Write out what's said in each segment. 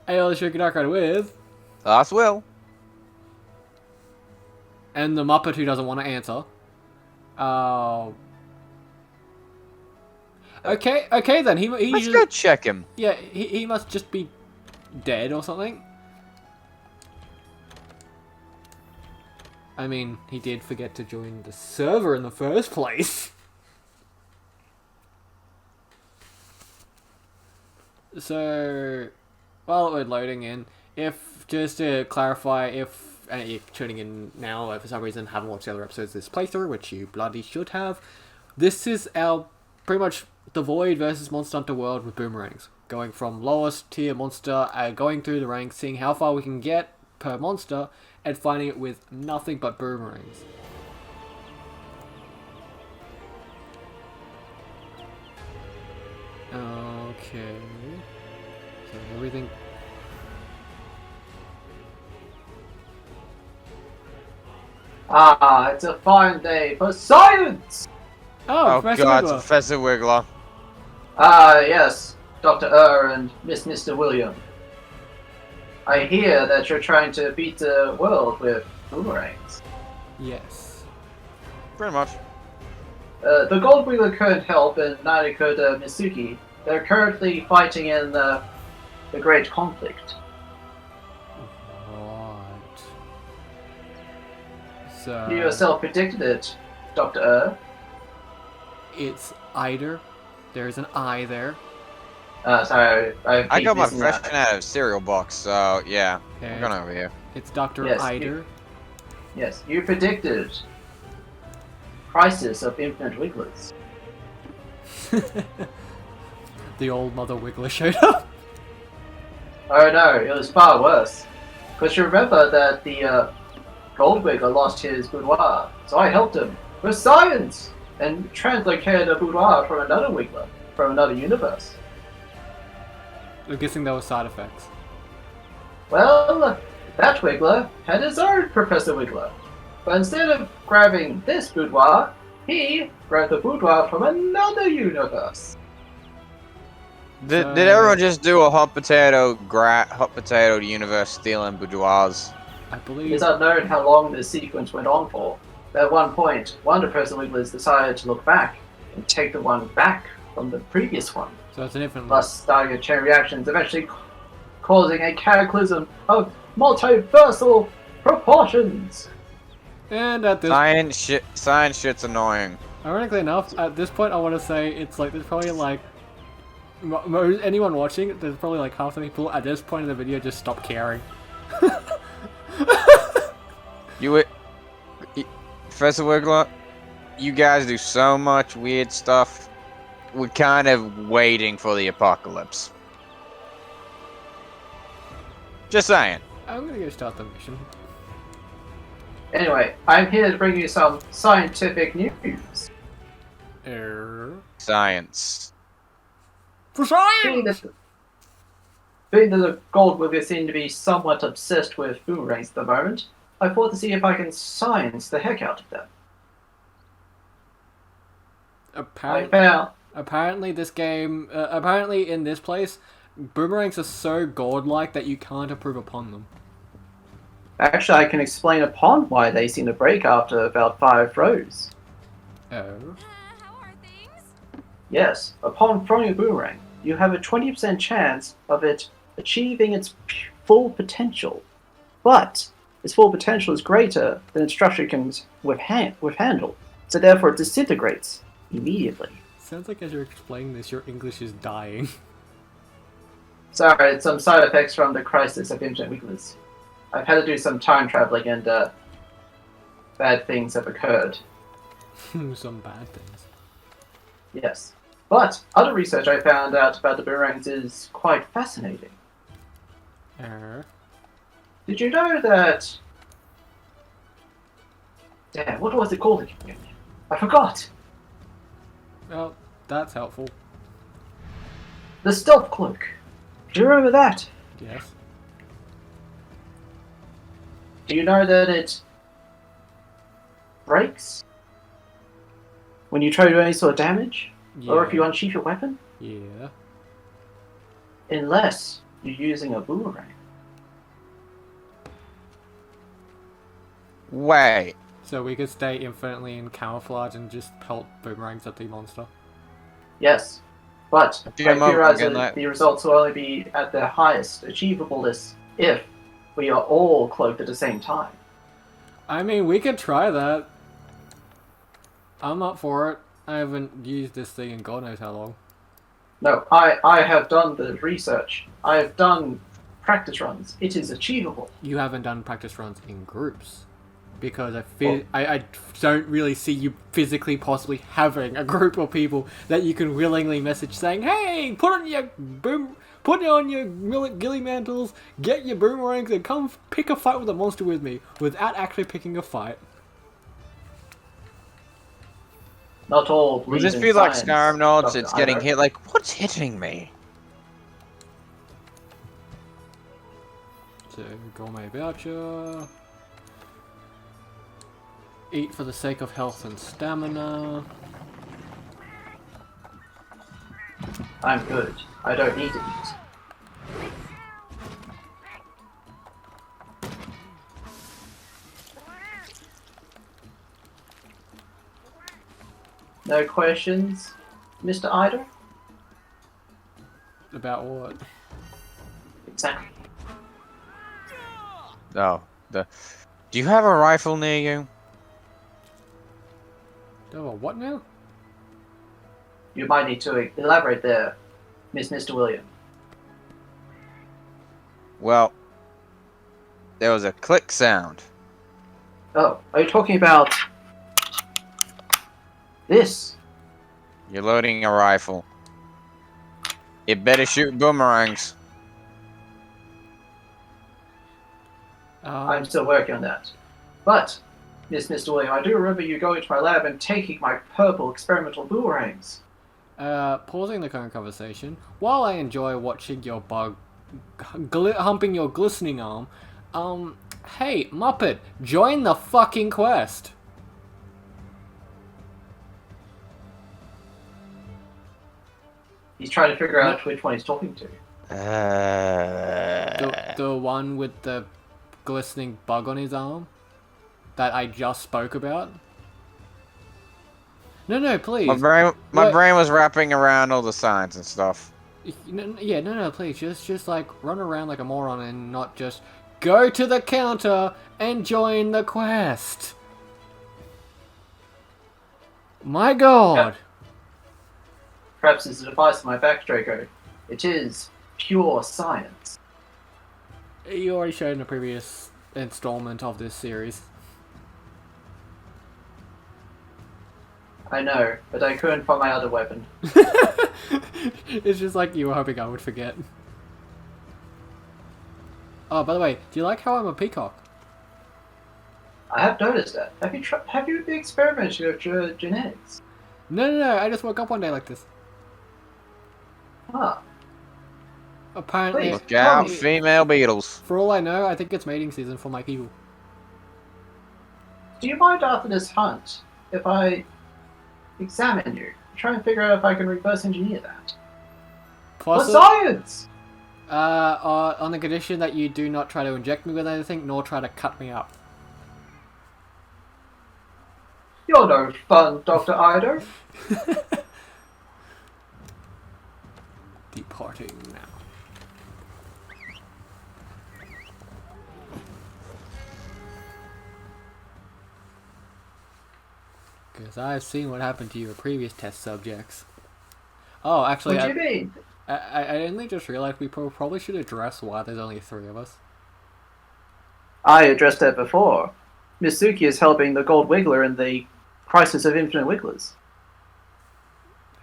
AL Sugar Dark Rider with... Last will. And the Muppet who doesn't want to answer. Okay then. Let's go check him. Yeah, he must just be dead or something. I mean, he did forget to join the server in the first place. So, while we're loading in, just to clarify, if you're tuning in now or for some reason haven't watched the other episodes of this playthrough, which you bloody should have, this is our pretty much the Void versus Monster Hunter World with boomerangs. Going from lowest tier monster, going through the ranks, seeing how far we can get per monster, and finding it with nothing but boomerangs. Okay. So everything... Ah, it's a fine day for science! Oh, Oh Professor god, Wiggler. Professor Wiggler. Ah, yes, Dr. and Mr. William. I hear that you're trying to beat the world with boomerangs. Yes. Pretty much. The Gold Wheeler couldn't help and neither could Mitsuki. They're currently fighting in the Great Conflict. Right. So... You yourself predicted it, Dr. It's either. There's an I there. Sorry, I got my missing that. fresh out of cereal box, so yeah. Okay. I'm going over here. It's Dr. Yes, Eider. Yes, you predicted Crisis of Infinite Wigglers. The old Mother Wiggler showed up. Oh no, it was far worse. Because you remember that the Gold Wiggler lost his boudoir, so I helped him with science and translocated a boudoir from another Wiggler from another universe. I'm guessing there were side effects. Well, that Wiggler had his own Professor Wiggler, but instead of grabbing this boudoir, he grabbed the boudoir from another universe. Did everyone just do a hot potato universe stealing boudoirs? I believe. It's unknown how long this sequence went on for. At one point, one of the Professor Wigglers decided to look back and take the one back from the previous one, So it's an infinite. thus starting a chain of reactions, eventually causing a cataclysm of multiversal proportions. And at this, Science shit's annoying. ironically enough, at this point, I want to say it's like there's probably like anyone watching. There's probably like half the people at this point in the video just stop caring. Professor Wiggler, you guys do so much weird stuff. We're kind of waiting for the apocalypse. Just saying. I'm gonna go start the mission. Anyway, I'm here to bring you some scientific news. Science. For Being science. that the Gold Wiggler seem to be somewhat obsessed with boomerangs at the moment, I thought to see if I can science the heck out of them. Apparently, this game. Apparently, in this place, boomerangs are so godlike that you can't improve upon them. Actually, I can explain upon why they seem to break after about 5 throws. Oh. How are things? Yes, upon throwing a boomerang, you have a 20% chance of it achieving its full potential. But its full potential is greater than its structure can handle, so therefore it disintegrates immediately. Sounds like as you're explaining this, your English is dying. Sorry, it's some side effects from the crisis of infinite weakness. I've had to do some time traveling and bad things have occurred. Some bad things. Yes. But other research I found out about the boomerangs is quite fascinating. Did you know that... Damn, what was it called again? I forgot! Well, that's helpful. The stealth cloak. Do you remember that? Yes. Do you know that it breaks when you try to do any sort of damage? Yeah. Or if you unsheath your weapon? Yeah. Unless You're using a boomerang. Wait. So we could stay infinitely in camouflage and just pelt boomerangs at the monster. Yes, but Do you I have a theorize gun that that- the results will only be at their highest achievableness if we are all cloaked at the same time. I mean, we could try that. I'm up for it. I haven't used this thing in God knows how long. No, I have done the research. I have done practice runs. It is achievable. You haven't done practice runs in groups. Because I don't really see you physically possibly having a group of people that you can willingly message saying, "Hey, put on your ghillie mantles, get your boomerangs, and come pick a fight with a monster with me," without actually picking a fight. Not all Would believe this in be like science, Skyrim nods? Dr. It's getting Ivo. hit. Like, what's hitting me? So, gourmet voucher. Eat for the sake of health and stamina. I'm good. I don't need to eat. No questions, Mr. Ido? About what? Exactly. Oh, do you have a rifle near you? Oh, what now? You might need to elaborate there, Mr. William. Well, there was a click sound. Oh, are you talking about this? You're loading a rifle. It better shoot boomerangs. I'm still working on that. But, Mr. William, I do remember you going to my lab and taking my purple experimental boomerangs. Pausing the current conversation, while I enjoy watching your bug humping your glistening arm, hey, Muppet, join the fucking quest! He's trying to figure out which one he's talking to. The one with the glistening bug on his arm? That I just spoke about? No, please. My brain was wrapping around all the signs and stuff. No, please. Just like run around like a moron and not just go to the counter and join the quest. My god. Perhaps it's a device in my back, Draco. It is pure science. You already showed in a previous installment of this series. I know, but I couldn't find my other weapon. It's just like you were hoping I would forget. Oh, by the way, do you like how I'm a peacock? I have noticed that. Have you been experimenting with your genetics? No, I just woke up one day like this. Ah, Apparently, Please. Look out, me. female beetles. for all I know, I think it's mating season for my people. do you mind after this hunt if I examine you? Try and figure out if I can reverse engineer that. For science! On the condition that you do not try to inject me with anything, nor try to cut me up. You're no fun, Dr. Ido. Departing now. Because I've seen what happened to your previous test subjects. Oh, actually, What do you mean? I only just realized we probably should address why there's only 3 of us. I addressed that before. Mitsuki is helping the Gold Wiggler in the Crisis of Infinite Wigglers.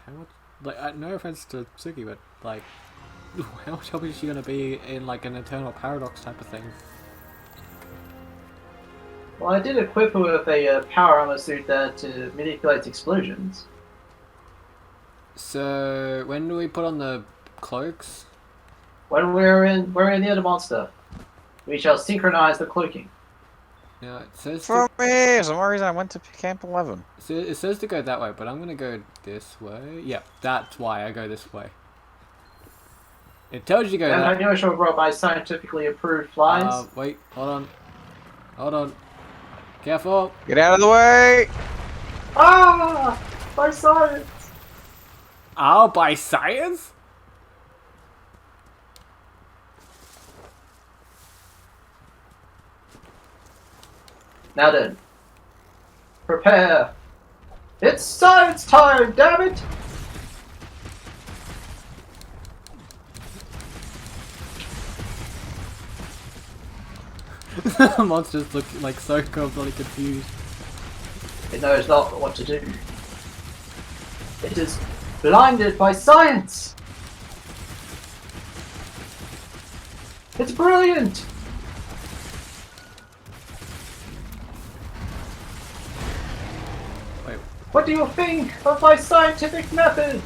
How much? Like, no offense to Suki, but like, how much help is she gonna be in like an Eternal Paradox type of thing? Well, I did equip her with a power armor suit that manipulates explosions. So when do we put on the cloaks? When we're near the monster, we shall synchronize the cloaking. Now it says For me, some reason I went to Camp 11. it says to go that way, but I'm gonna go this way. Yeah, that's why I go this way. It tells you to go Damn it, I that. knew I should have brought my scientifically approved flies. Wait, hold on. Hold on. Careful. Get out of the way! Ah! My science! Oh, by science? Now then. Prepare. It's science time, damn it! The monsters look like so bloody confused. It knows not what to do. It is blinded by science! It's brilliant! Wait, What do you think of my scientific method?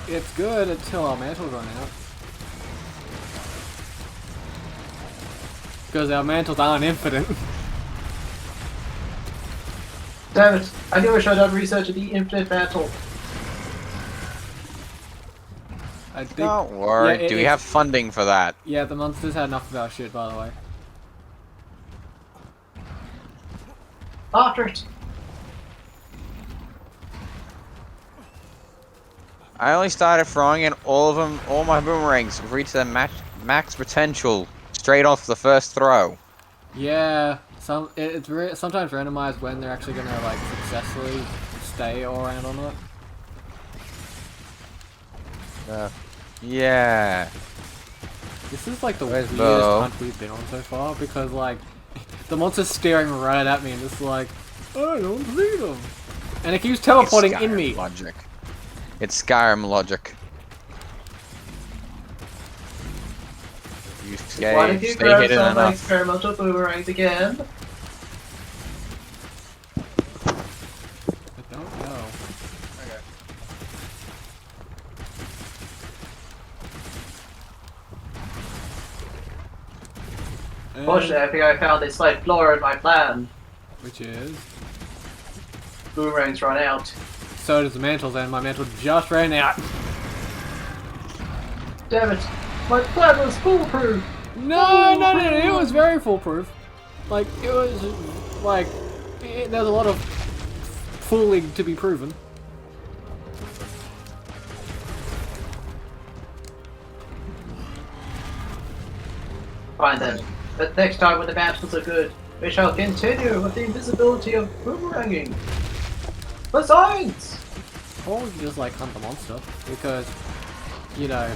it's good until our mantles run out. Because our mantles aren't infinite. Damn it, I knew I should have done research of the infinite mantle. I think. Don't worry, Yeah, do we have funding for that? Yeah, the monsters had enough of our shit, by the way. After it. I only started throwing and all of them, all my boomerangs have reached their max potential straight off the first throw. Yeah, it's sometimes randomized when they're actually gonna like successfully stay around or not. Yeah. This is like the Where's weirdest Bo? hunt we've been on so far because like the monster's staring right at me and just like I don't see them, and it keeps teleporting It's in Skyrim me. Logic. It's Skyrim logic. You Why don't you stay grab hidden some of my enough. experimental boomerangs again? I don't know. Fortunately, I think I found a slight flaw in my plan. Which is Boomerangs run out. so does the mantles, and my mantle just ran out. Damn it! My plan was foolproof! No, it was very foolproof. Like, it was, like, there's a lot of fooling to be proven. Fine then. But next time when the mantles are good, we shall continue with the invisibility of boomeranging. For science! Or we can just, like, hunt the monster, because, you know,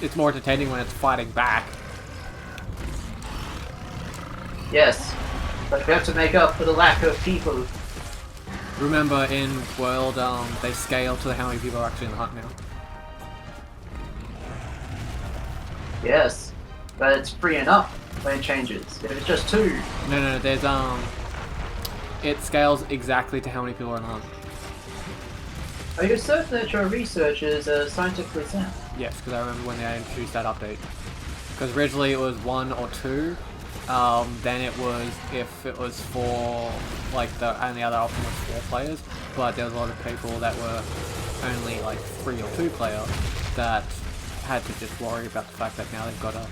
it's more entertaining when it's fighting back. Yes, but we have to make up for the lack of people. Remember, in World, they scale to how many people are actually in the hunt now. Yes, but it's free enough when it changes. If it's just two, No, there's, it scales exactly to how many people are in the hunt. are you certain that your research is scientifically sound? Yes, because I remember when they introduced that update. Because originally it was 1 or 2, then it was if it was 4, like and the other option was 4 players, but there was a lot of people that were only like 3 or 2 player that had to just worry about the fact that now they've got a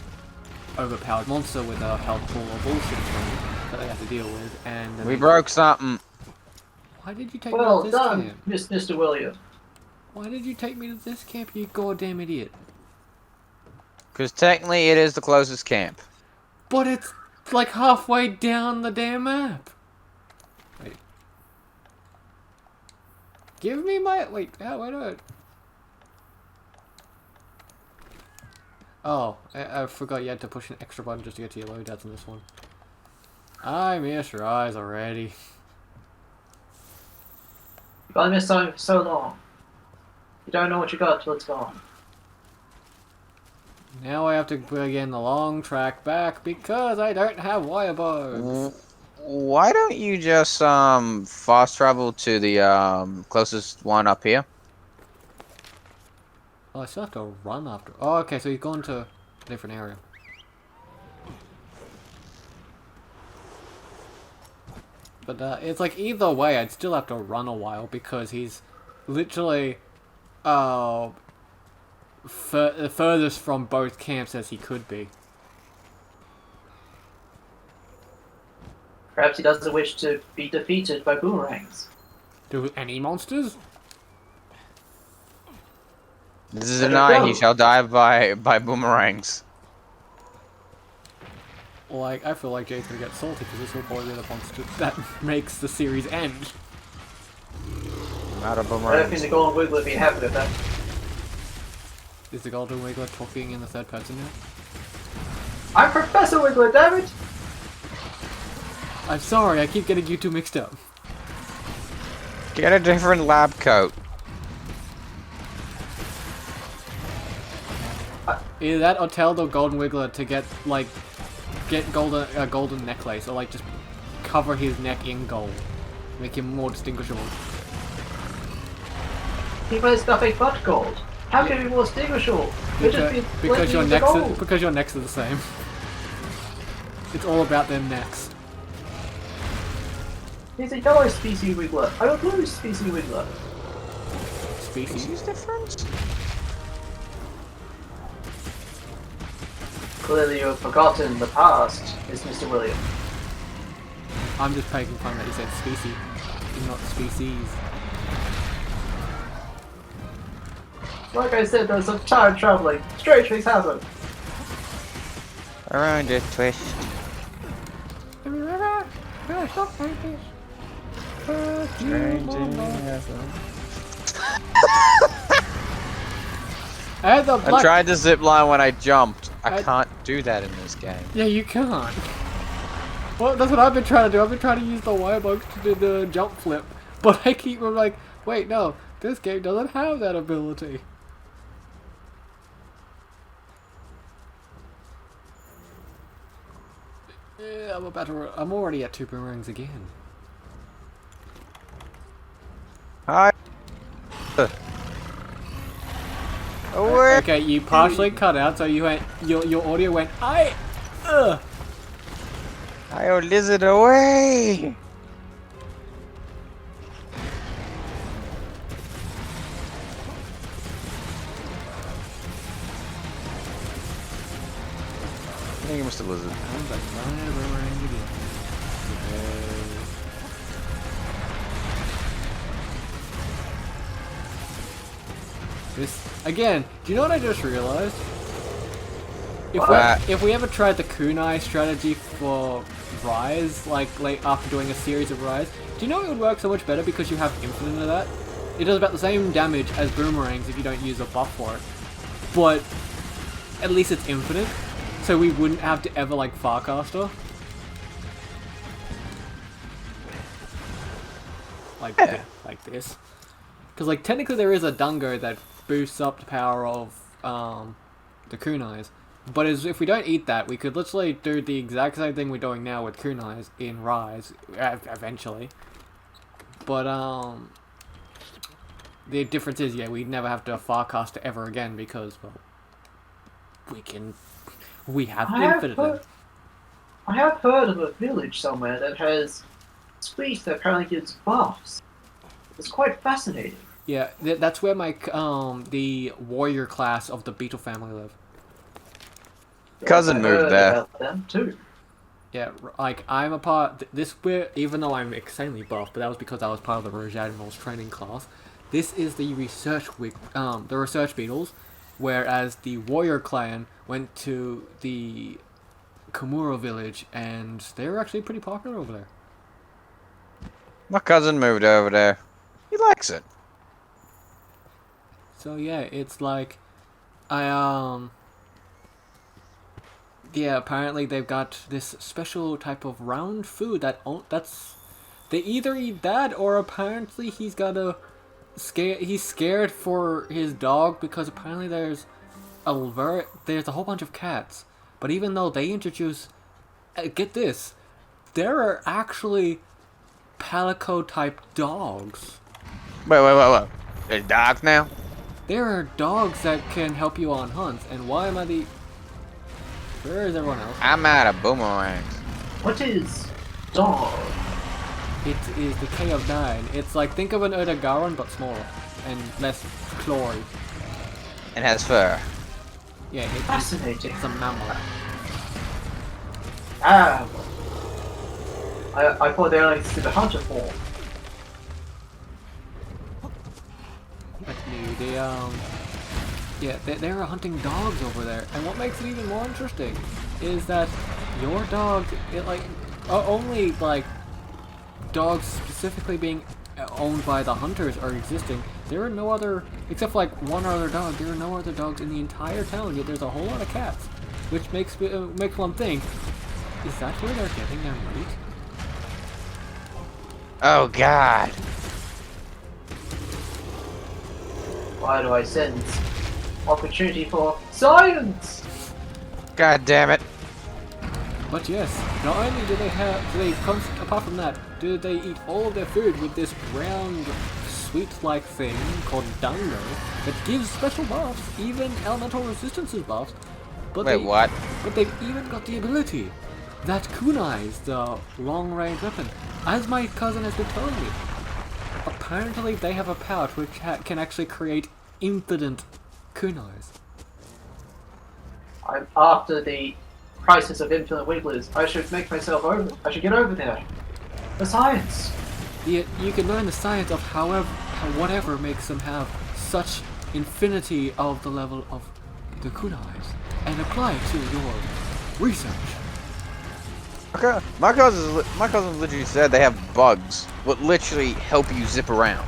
overpowered monster with a health pool or bullshit that they have to deal with, and then We broke something. Why did you take me Well to this done, camp? Mr. William. Why did you take me to this camp, you goddamn idiot? Because technically it is the closest camp. But it's like halfway down the damn map. Wait. Give me my... Wait, wait a minute. Oh, I forgot you had to push an extra button just to get to your loadouts in this one. I missed your eyes already. You've only missed something for so long. You don't know what you got till it's gone. Now I have to begin the long track back because I don't have wire bugs. Why don't you just fast travel to the closest one up here? Oh, I still have to run after. Oh, okay, so he's gone to a different area. But it's like either way, I'd still have to run a while because he's literally, furthest from both camps as he could be. Perhaps he doesn't wish to be defeated by boomerangs. Do any monsters? This is a night he shall die by boomerangs. Like, I feel like Jay's gonna get salty because this will probably be the monster that makes the series end. Out of I don't boomerangs. think the Golden Wiggler would be happy with that. Is the Golden Wiggler talking in the third person now? I'm Professor Wiggler, damn it! I'm sorry, I keep getting you two mixed up. Get a different lab coat. Either that or tell the Golden Wiggler to get, like, a golden necklace, or, like, just cover his neck in gold. Make him more distinguishable. He wears nothing but gold. How can he be more distinguishable? Because your necks are the same. It's all about their necks. He's a yellow species Wiggler. I'm a blue species Wiggler. Species? difference? Clearly you have forgotten the past, is Mr. William. I'm just poking fun that he said species, not species. Like I said, there's some time traveling. Strange things happen. Around a twist. Have you ever heard stuff like this? I had the I black... tried to zip line when I jumped. I can't do that in this game. Yeah, you can't. Well, that's what I've been trying to do. I've been trying to use the Y-bug to do the jump flip. But I keep like, wait, no. This game doesn't have that ability. Yeah, I'm already at 2 boomerangs again. Hi. Away. Okay, you partially cut out, so you went. Your audio went. Hi. Hi, lizard, away. I think it must have lizard. This again. Do you know what I just realized? What? If we ever tried the kunai strategy for Rise, like after doing a series of Rise, do you know it would work so much better because you have infinite of that? It does about the same damage as boomerangs if you don't use a buff for it, but at least it's infinite, so we wouldn't have to ever like Farcaster. Like like this. Because like technically there is a Dungo that boosts up the power of the kunais. But if we don't eat that, we could literally do the exact same thing we're doing now with kunais in Rise, eventually. But the difference is, yeah, we'd never have to Farcaster ever again because, well, we have infinite. I have heard of a village somewhere that has speech that apparently gives buffs. It's quite fascinating. Yeah, that's where my the warrior class of the beetle family live. Cousin I moved heard there. about them too. Yeah, like I'm a part. Even though I'm insanely buff, but that was because I was part of the Rouge Admiral's training class. This is the the research beetles, whereas the warrior clan went to the Kimura village, and they were actually pretty popular over there. My cousin moved over there. He likes it. So yeah, it's like, yeah, apparently they've got this special type of round food they either eat that or apparently he's scared for his dog because apparently there's a whole bunch of cats. But even though they introduce, get this, there are actually Palico type dogs. Wait. There's dogs now? There are dogs that can help you on hunts, and why am I the... Where is everyone else? I'm out of boomerangs. What is dog? It is the K of 9. It's like, think of an Odogaron, but smaller, and less clawy. and has fur. Yeah, Fascinating. it's a mammal. Ah. I thought they only existed the hunter form. But no, yeah, they're hunting dogs over there. And what makes it even more interesting is that your dog, only like dogs specifically being owned by the hunters are existing. There are no other, except for like one other dog. There are no other dogs in the entire town. Yet there's a whole lot of cats, which makes one think: is that where they're getting their meat? Oh God! Why do I sense opportunity for science? God damn it! But yes, not only do they come, apart from that, do they eat all of their food with this round, sweet-like thing called dango that gives special buffs, even elemental resistances buffs. But Wait, what? But they've even got the ability that kunais, the long-range weapon, as my cousin has been telling me. Apparently they have a pouch which can actually create infinite kunais. I'm after the crisis of infinite wigglers. I should make myself over. I should get over there. The science. You can learn the science of whatever makes them have such infinity of the level of the kunais and apply it to your research. Okay. My cousin literally said they have bugs, what literally help you zip around.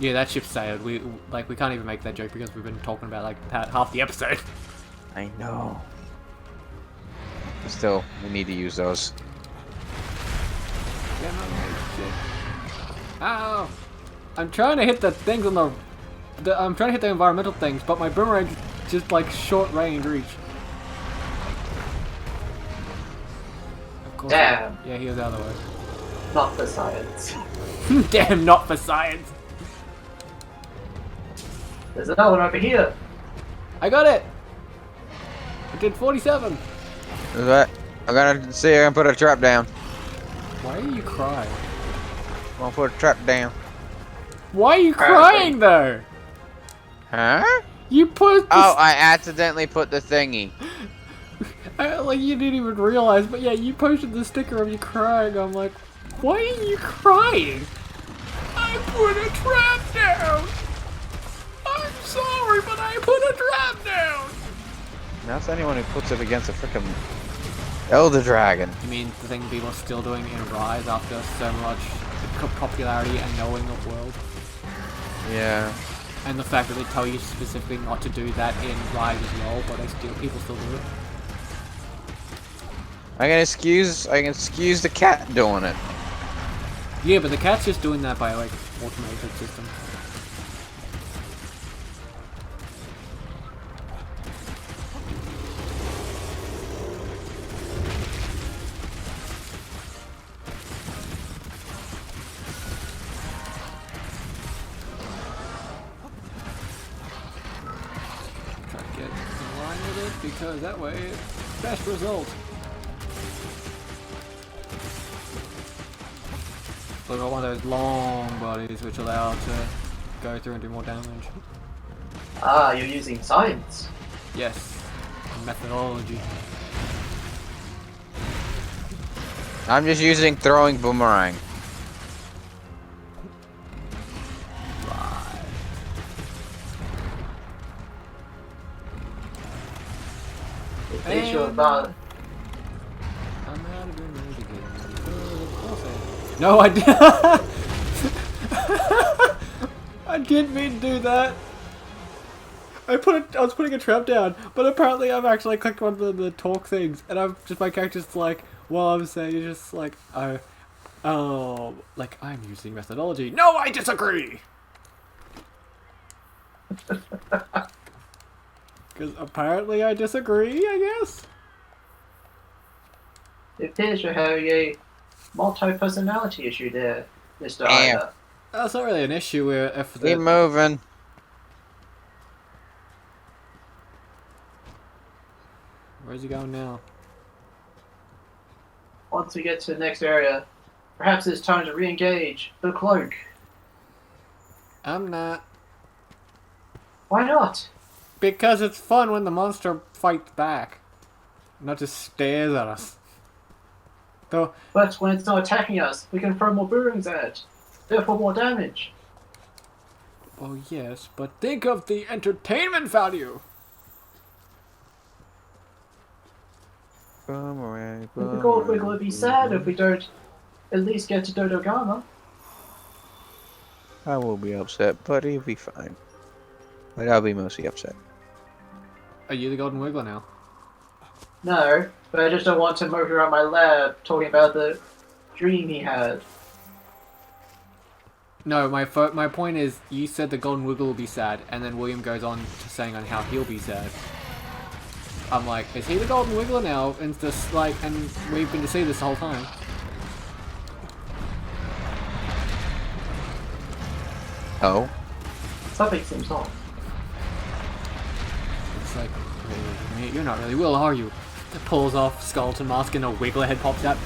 Yeah, that ship sailed. We can't even make that joke because we've been talking about like half the episode. I know. Still, we need to use those. Ow! I'm trying to hit the things on I'm trying to hit the environmental things, but my boomerang just like short range reach. Of course. Damn. Yeah, he was out of the way. Not for science. Damn, not for science. There's another one over here. I got it. I did 47. Is that? I'm gonna see her and put a trap down. Why are you crying? I'm gonna put a trap down. Why are you crying though? Huh? You put. Oh, I accidentally put the thingy. Like you didn't even realize, but yeah, you posted the sticker of you crying. I'm like, why are you crying? I put a trap down. I'm sorry, but I put a trap down. That's anyone who puts it against a frickin' Elder Dragon. You mean the thing people are still doing in Rise after so much popularity and knowing the world? Yeah. And the fact that they tell you specifically not to do that in Rise as well, but people still do it. I can excuse the cat doing it. Yeah, but the cat's just doing that by like automated system. Try to get in line with it because that way, best result. So I got one of those long bodies which allow it to go through and do more damage. Ah, you're using science. Yes, methodology. I'm just using throwing boomerang. Right. If they show about I'm out of damage again. Of course I am. No, I did. I didn't mean to do that. I was putting a trap down, but apparently I've actually clicked one of the talk things, and my character's like, while I'm saying, it's just like, like I'm using methodology. No, I disagree. Because apparently I disagree, I guess. it appears you have a multi-personality issue there, Mr. Damn. Ida. That's not really an issue where if the Keep moving. Where's he going now? Once we get to the next area, perhaps it's time to re-engage the cloak. I'm not. Why not? Because it's fun when the monster fights back. Not just stares at us. Though, But when it's not attacking us, we can throw more boomerangs at it. Therefore more damage. oh yes, but think of the entertainment value! Boomerang, The Gold Wiggle would be sad if we don't at least get to Dodogama. I will be upset, but he'll be fine. But I'll be mostly upset. Are you the Golden Wiggler now? No, but I just don't want to motor around my lab talking about the dream he had. No, my point is, you said the Golden Wiggle will be sad, and then William goes on to saying on how he'll be sad. I'm like, is he the Golden Wiggler now? And it's just like, and we've been to see this the whole time. Oh? Something seems off. It's like, mate, you're not really Will, are you? It pulls off skeleton mask and a Wiggler head pops out.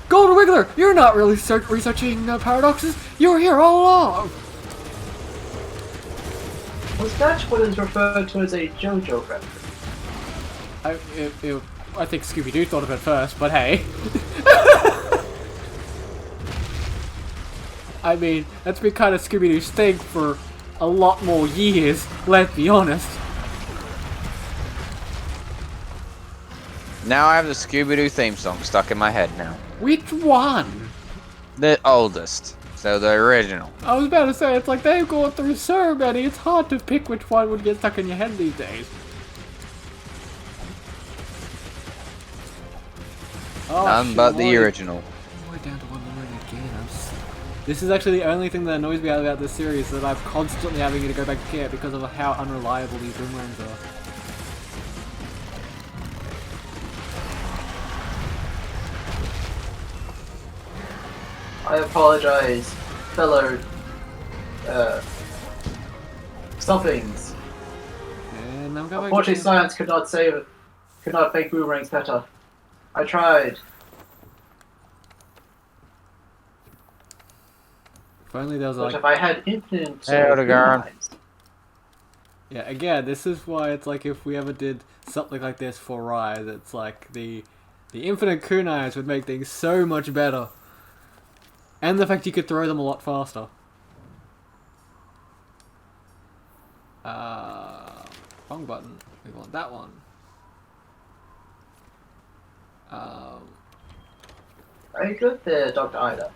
Golden Wiggler, you're not really researching paradoxes. You were here all along. Was that what is referred to as a JoJo reference? I think Scooby-Doo thought of it first, but hey. I mean, that's been kind of Scooby-Doo's thing for a lot more years, let's be honest. Now I have the Scooby-Doo theme song stuck in my head now. Which one? The oldest. So the original. I was about to say, it's like they've gone through so many, it's hard to pick which one would get stuck in your head these days. Oh, None shit, but the we're original. down to one more again. This is actually the only thing that annoys me about this series, that I'm constantly having to go back to care because of how unreliable these boomerangs are. I apologize, fellow somethings. And I'm going Unfortunately, science could not make boomerangs better. I tried. If only there was But like... if I had infinite Hey, Odegaard. boomerangs, Yeah, again, this is why it's like if we ever did something like this for Rise, it's like the infinite kunais would make things so much better. And the fact you could throw them a lot faster. Wrong button. We want that one. are you good there, Dr. Ida?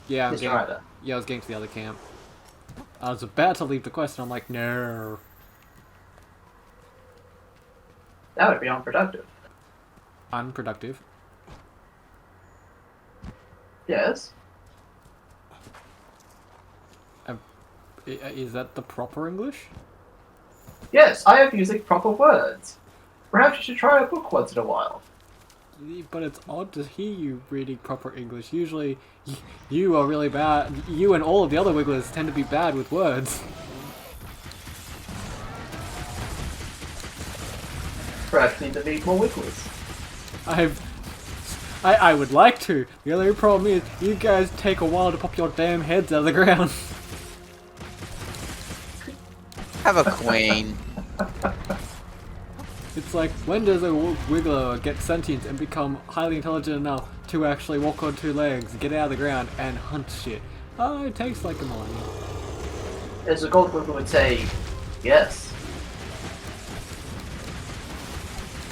Yeah, Mr. Ida. I was getting to the other camp. I was about to leave the quest, and I'm like, no. That would be unproductive. Unproductive. Yes. Is that the proper English? Yes, I am using proper words. Perhaps you should try a book once in a while. But it's odd to hear you reading proper English. Usually, you are really bad. You and all of the other Wigglers tend to be bad with words. Perhaps need to meet more wigglers. I would like to. The only problem is, you guys take a while to pop your damn heads out of the ground. Have a queen. It's like, when does a Wiggler get sentient and become highly intelligent enough to actually walk on two legs, get out of the ground, and hunt shit? Oh, it takes like a millennium. As a gold wiggler would say, yes.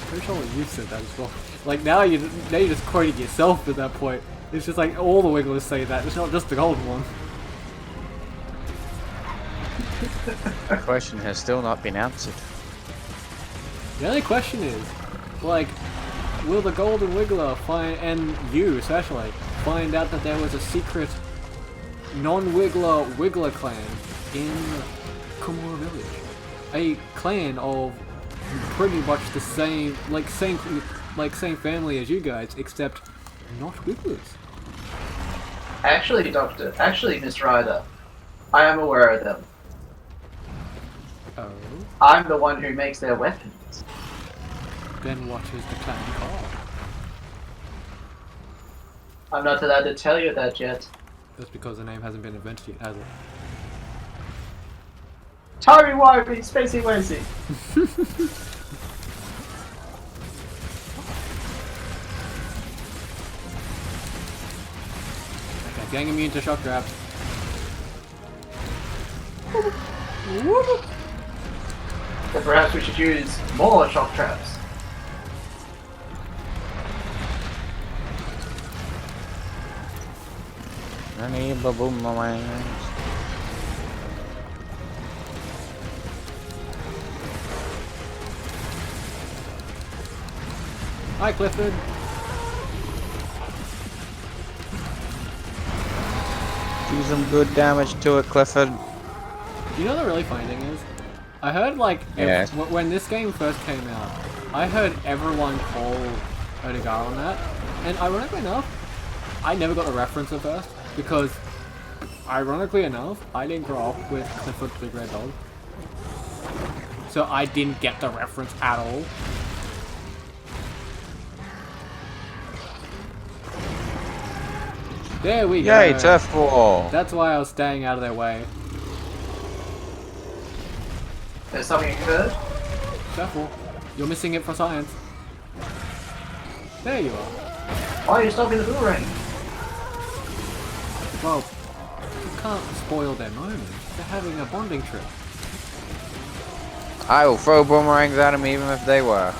Pretty sure you said that as well. Like, now you're just quoting yourself at that point. It's just like, all the Wigglers say that, it's not just the golden one. The question has still not been answered. The only question is, like, will the Golden Wiggler find, and you especially, find out that there was a secret non-Wiggler Wiggler clan in Komura Village? A clan of pretty much the same, same family as you guys, except not Wigglers. Actually, Mr. Ida, I am aware of them. Oh? I'm the one who makes their weapons. Then what is the clan called? I'm not allowed to tell you that yet. That's because the name hasn't been invented yet, has it? Timey-wimey, spacey-wacey. Okay, getting immune to shock traps. Then perhaps we should use more shock traps. I need the boomerangs. Hi, Clifford. Do some good damage to it, Clifford. You know the really funny thing is? I heard like Yes. when this game first came out, I heard everyone call Odegar on that, and ironically enough, I never got the reference at first because, ironically enough, I didn't grow up with Clifford the Big Red Dog, so I didn't get the reference at all. There we go. Yay, turf ball. That's why I was staying out of their way. There's something you heard? Careful, you're missing it for science. There you are. Why are you stopping the boomerang? Well, you can't spoil their moment. They're having a bonding trip. I will throw boomerangs at them even if they were.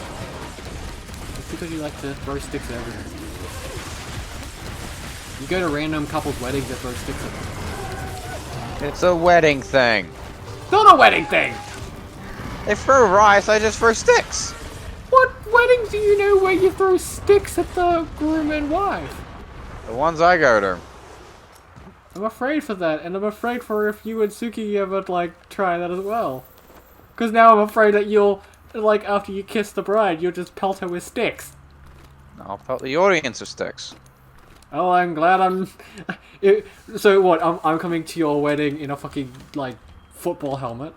It's because you like to throw sticks at everything. You go to random couples' weddings and throw sticks at them. It's a wedding thing. Not a wedding thing! They throw rice, I just throw sticks. What wedding do you know where you throw sticks at the groom and wife? The ones I go to. I'm afraid for that, and I'm afraid for if you and Suki ever, like, try that as well. Because now I'm afraid that you'll, like, after you kiss the bride, you'll just pelt her with sticks. I'll pelt the audience with sticks. Oh, I'm glad I'm... So what, I'm coming to your wedding in a fucking, like, football helmet?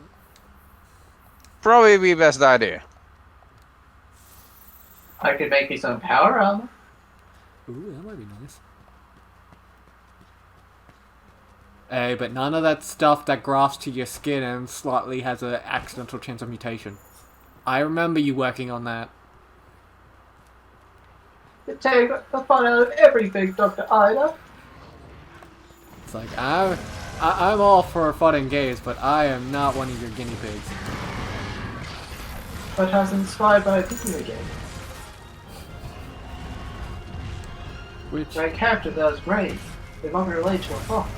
Probably be best idea. I could make me some power armor. Ooh, that might be nice. Hey, but none of that stuff that grafts to your skin and slightly has an accidental chance of mutation. I remember you working on that. You take the fun out of everything, Dr. Ida. It's like, I'm all for fun and games, but I am not one of your guinea pigs. But I was inspired by a video game. Which, My character that was great. They might be related to a fox.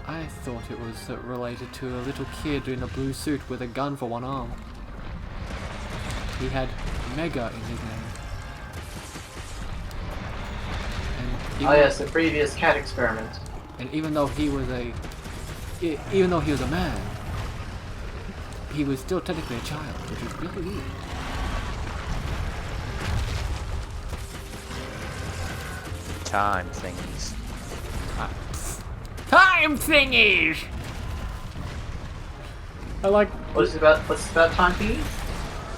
I thought it was related to a little kid in a blue suit with a gun for one arm. He had Mega in his name. And Oh yes, the previous cat experiment. And even though he was a man, he was still technically a child, which is really weird. Time thingies. Time thingies! I like... What's about time for you?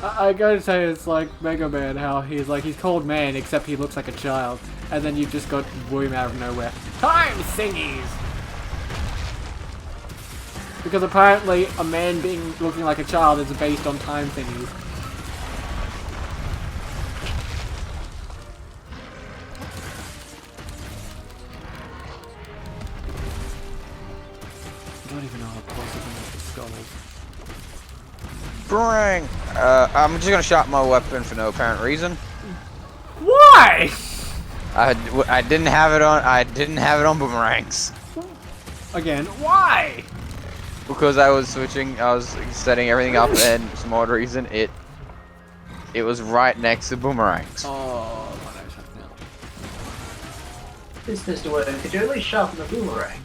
I gotta say, it's like Mega Man, how he's called man, except he looks like a child. And then you just got Boom out of nowhere. Time thingies! Because apparently a man looking like a child is based on time thingies. I don't even know how close I can get the skulls. Boomerang! I'm just gonna shot my weapon for no apparent reason. Why? I didn't have it on boomerangs. Again, why? Because I was setting everything up and for some odd reason it was right next to boomerangs. Oh, my nose hurts now. This Mr. Woden, could you at least sharpen the boomerang?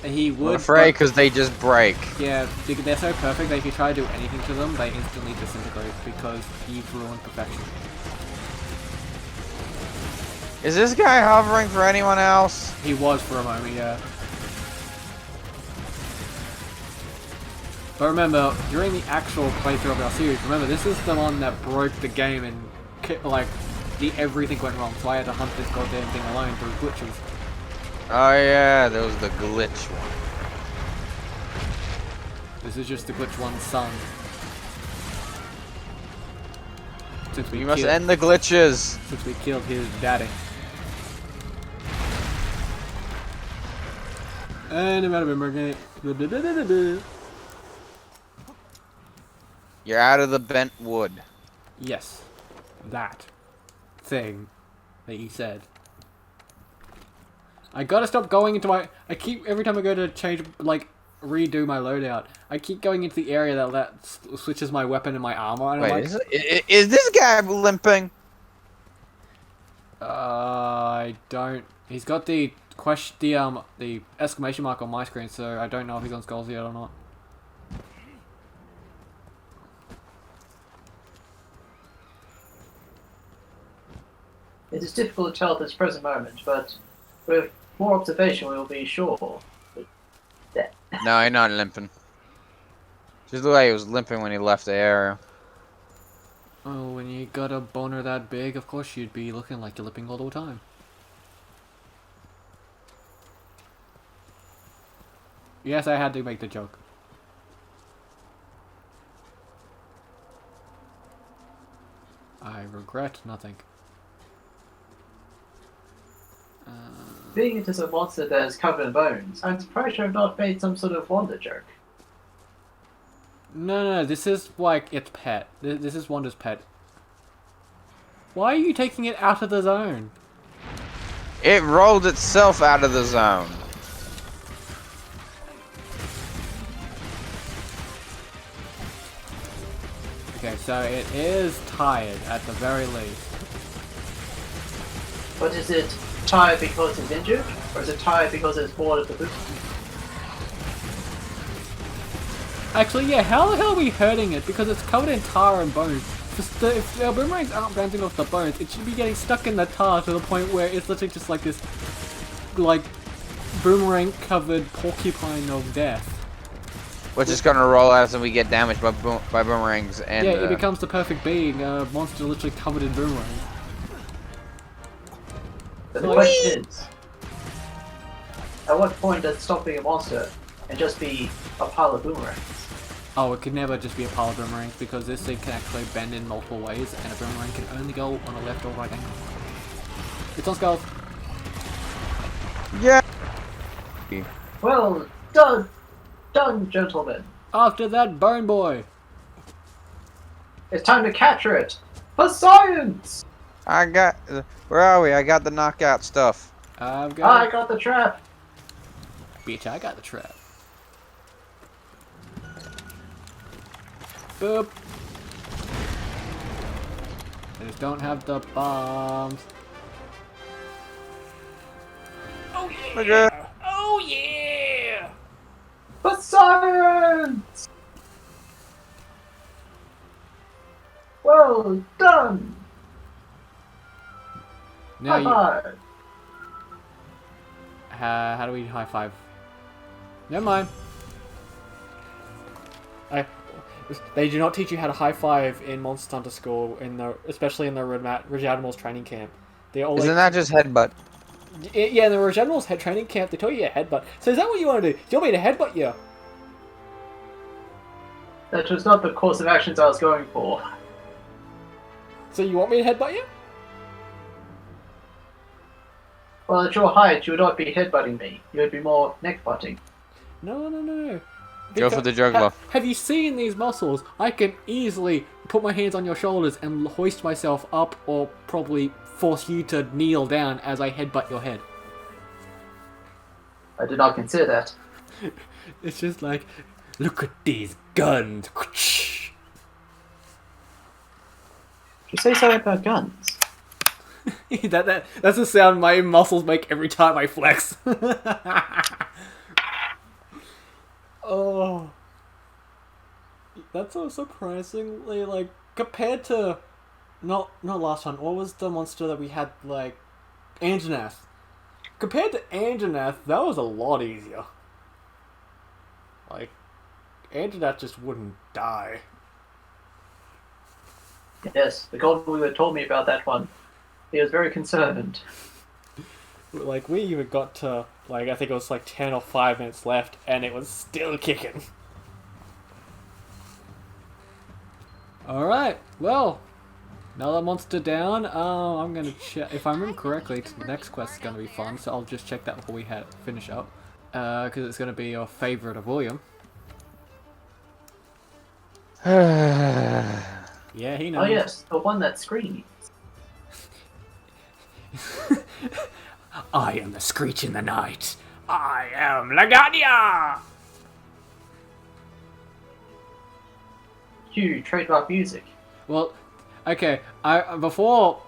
He would. I'm afraid because they just break. Yeah, they're so perfect that if you try to do anything to them, they instantly disintegrate because you've ruined perfection. Is this guy hovering for anyone else? He was for a moment, yeah. But remember, during the actual playthrough of our series, remember, this is the one that broke the game and, like, everything went wrong, so I had to hunt this goddamn thing alone through glitches. Oh yeah, there was the glitch one. This is just the glitch one's son. Since You must end the glitches. Since we killed his daddy. And I'm out of Boomerang. You're out of the bent wood. Yes. That thing that you said. I gotta stop going into my... I keep... Every time I go to change... Like, redo my loadout, I keep going into the area that switches my weapon and my armor. And Wait, I'm like, is this guy limping? I don't... He's got the the exclamation mark on my screen, so I don't know if he's on skulls yet or not. It is difficult to tell at this present moment, but with more observation we will be sure. No, he's not limping. Just the way he was limping when he left the area. Oh, when you got a boner that big, of course you'd be looking like you're lipping all the time. Yes, I had to make the joke. I regret nothing. Being it is a monster that is covered in bones, I'm surprised you have not made some sort of Wanda joke. No, this is like its pet. This is Wanda's pet. Why are you taking it out of the zone? It rolled itself out of the zone. Okay, so it is tired at the very least. But is it tired because it's injured, or is it tired because it's bored of the boot? Actually, yeah, how the hell are we hurting it? Because it's covered in tar and bones. If the boomerangs aren't bouncing off the bones, it should be getting stuck in the tar to the point where it's literally just like this, like, boomerang-covered porcupine of death. Which is gonna roll as we get damaged by boomerangs and... Yeah, it becomes the perfect being, a monster literally covered in boomerangs. But the question is, at what point does it stop being a monster and just be a pile of boomerangs? Oh, it could never just be a pile of boomerangs, because this thing can actually bend in multiple ways, and a boomerang can only go on a left or right angle. It's on skulls. Yeah! Well done, gentlemen. After that, Bone Boy! It's time to capture it for science. I got... Where are we? I got the knockout stuff. I've got... I got the trap. Bitch, I got the trap. Boop. I just don't have the bombs. Oh yeah! Okay. Oh yeah! For science. Well done. Now you... High five. How do we high five? Never mind. They do not teach you how to high five in Monster Hunter School, especially in the Ridge Admirals training camp. They all Isn't that just headbutt? Yeah, in the Ridge Admirals training camp, they tell you a headbutt. So is that what you want to do? Do you want me to headbutt you? That was not the course of actions I was going for. So you want me to headbutt you? Well, at your height, you would not be headbutting me. You would be more neck-butting. No. Go for the juggler. Have you seen these muscles? I can easily put my hands on your shoulders and hoist myself up, or probably force you to kneel down as I headbutt your head. I did not consider that. It's just like, look at these guns. Did you say something about guns? That's the sound my muscles make every time I flex. Oh, that's so surprisingly, like, compared to not last time. What was the monster that we had, like, Anjanath? Compared to Anjanath, that was a lot easier. Like, Anjanath just wouldn't die. Yes, the Golden Weaver told me about that one. He was very concerned. Like, we even got to, like, I think it was like 10 or 5 minutes left, and it was still kicking. Alright, well, another monster down. I'm gonna check. If I remember correctly, the next quest is gonna be fun, so I'll just check that before we finish up. Because it's gonna be your favorite of William. Yeah, he knows. Oh yes, the one that screams. I am the screech in the night. I am Lagania! Cue trademark music. Well, okay. Before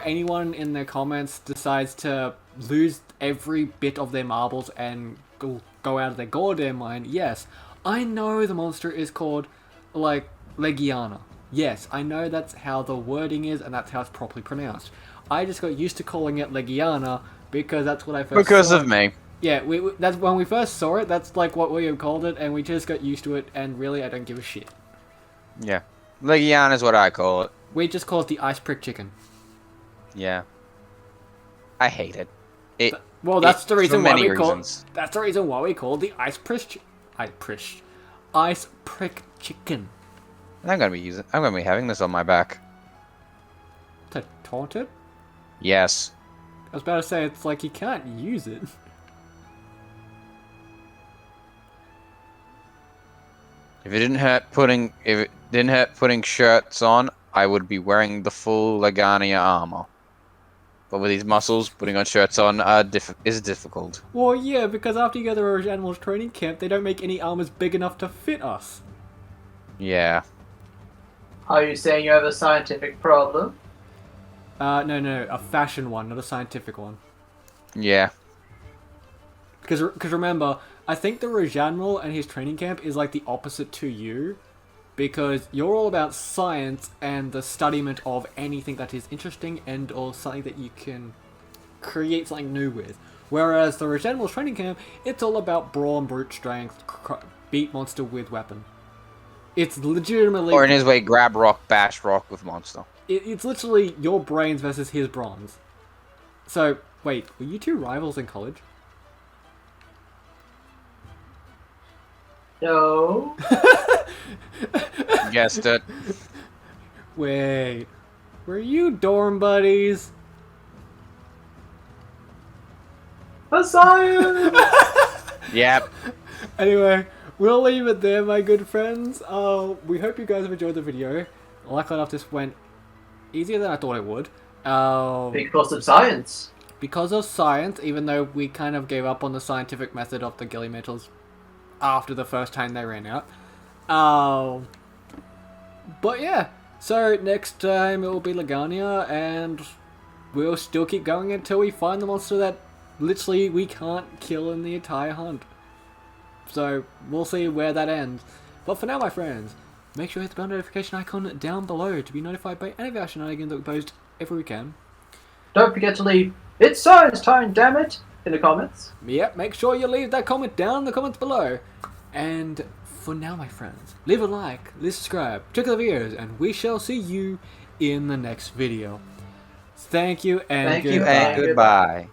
anyone in the comments decides to lose every bit of their marbles and go out of their goddamn mind, yes, I know the monster is called like Legiana. Yes, I know that's how the wording is and that's how it's properly pronounced. I just got used to calling it Legiana because that's what I first Because saw of me. Yeah, that's when we first saw it. That's like what William called it, and we just got used to it. And really, I don't give a shit. Yeah. Legion is what I call it. We just call it the ice prick chicken. Yeah. I hate it. Well, that's the reason why we call. reasons. That's the reason why we call the ice prick chicken. I'm gonna be having this on my back. To taunt it? Yes. I was about to say it's like you can't use it. If it didn't hurt putting shirts on, I would be wearing the full Legania armor. But with these muscles, putting on shirts on is difficult. Well, yeah, because after you go to the Rogue Animals training camp, they don't make any armors big enough to fit us. Yeah. Are you saying you have a scientific problem? No, a fashion one, not a scientific one. Yeah. Because remember, I think the Rouge Admiral and his training camp is like the opposite to you. Because you're all about science and the studiment of anything that is interesting and or something that you can create something new with. Whereas the Rouge Admiral's training camp, it's all about brawn, brute strength, beat monster with weapon. It's legitimately... Or in his way, grab rock, bash rock with monster. It's literally your brains versus his bronze. So, wait, were you two rivals in college? No. Guessed it. Wait, were you dorm buddies? For science! Yep. Anyway, we'll leave it there, my good friends. We hope you guys have enjoyed the video. Luckily enough, this went easier than I thought it would. Because of science. Because of science, even though we kind of gave up on the scientific method of the Gilly Metals after the first time they ran out. But yeah, so next time it will be Legania, and we'll still keep going until we find the monster that literally we can't kill in the entire hunt. So we'll see where that ends. But for now, my friends, make sure you hit the bell notification icon down below to be notified by any of our shenanigans that we post every weekend. Don't forget to leave "It's science time, damn it" in the comments. Yep, make sure you leave that comment down in the comments below. And for now, my friends, leave a like, leave a subscribe, check out the videos, and we shall see you in the next video. Thank you and Thank you goodbye. And goodbye.